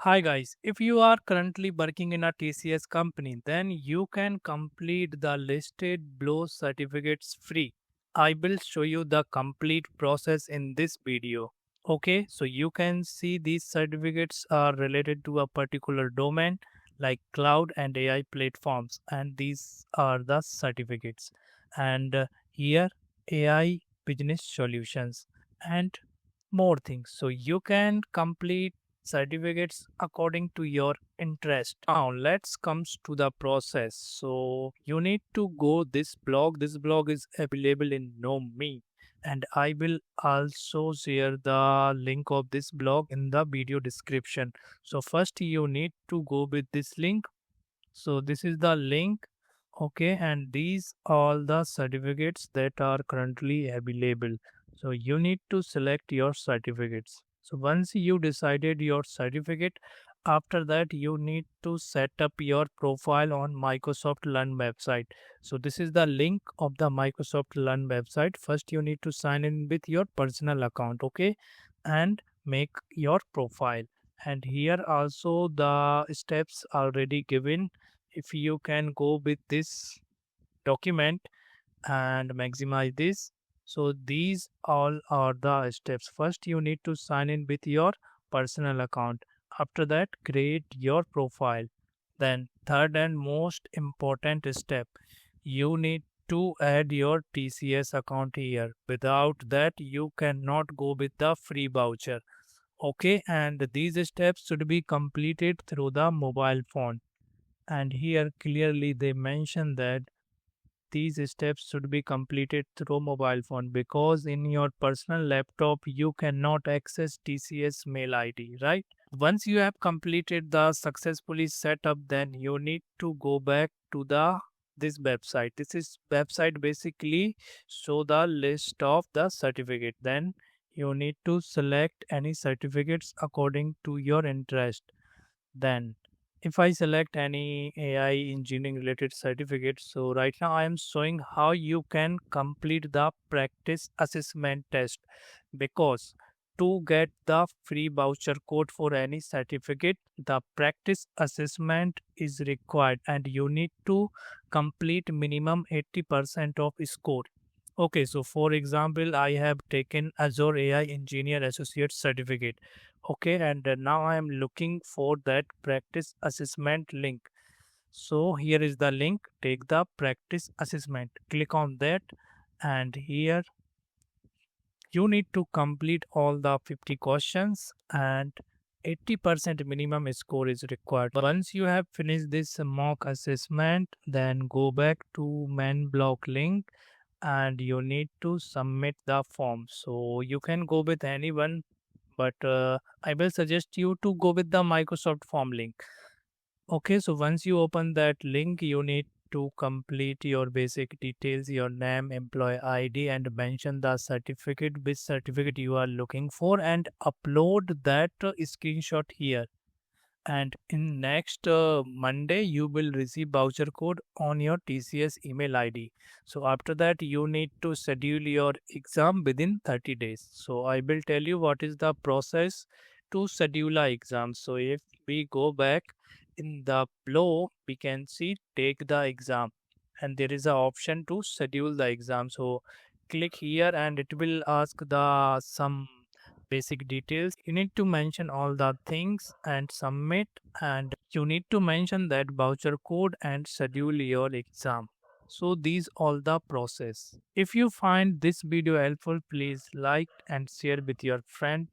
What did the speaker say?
Hi guys, if you are currently working in a TCS company, then you can complete the listed below certificates free. I will show you the complete process in this video. Okay, so you can see these certificates are related to a particular domain like cloud and AI platforms, and these are the certificates. And here AI business solutions and more things. So you can complete certificates according to your interest. Now let's comes to the process. So you need to go this blog. This blog is available in Know Me, and I will also share the link of this blog in the video description. So first you need to go with this link. So this is the link. Okay, and these all the certificates that are currently available. So you need to select your certificates. So once you decided your certificate, after that you need to set up your profile on Microsoft Learn website. So this is the link of the Microsoft Learn website. First you need to sign in with your personal account, okay, and make your profile. And here also the steps already given. If you can go with this document and maximize this, so these all are the steps. First you need to sign in with your personal account. After that create your profile. Then third and most important step, you need to add your TCS account here. Without that you cannot go with the free voucher. Okay, and these steps should be completed through the mobile phone. And here clearly they mention that these steps should be completed through mobile phone, because in your personal laptop you cannot access TCS mail ID, right? Once you have completed the successfully setup, then you need to go back to the this website. This is website basically show the list of the certificate. Then you need to select any certificates according to your interest. Then if I select any AI engineering related certificate, so right now I am showing how you can complete the practice assessment test, because to get the free voucher code for any certificate, the practice assessment is required and you need to complete minimum 80% of score. Okay, so for example, I have taken Azure AI Engineer Associate Certificate. Okay, and now I am looking for that practice assessment link. So here is the link. Take the practice assessment. Click on that, and here you need to complete all the 50 questions and 80% minimum score is required. Once you have finished this mock assessment, then go back to main block link and you need to submit the form. So you can go with anyone, but I will suggest you to go with the Microsoft form link. Okay, so once you open that link, you need to complete your basic details, your name, employee ID, and mention the certificate, which certificate you are looking for, and upload that screenshot here. And in next Monday you will receive voucher code on your TCS email ID. So after that you need to schedule your exam within 30 days. So I will tell you what is the process to schedule a exam. So if we go back in the below, we can see take the exam, and there is a option to schedule the exam. So click here and it will ask the some basic details. You need to mention all the things and submit, and you need to mention that voucher code and schedule your exam. So these all the process. If you find this video helpful, please like and share with your friends.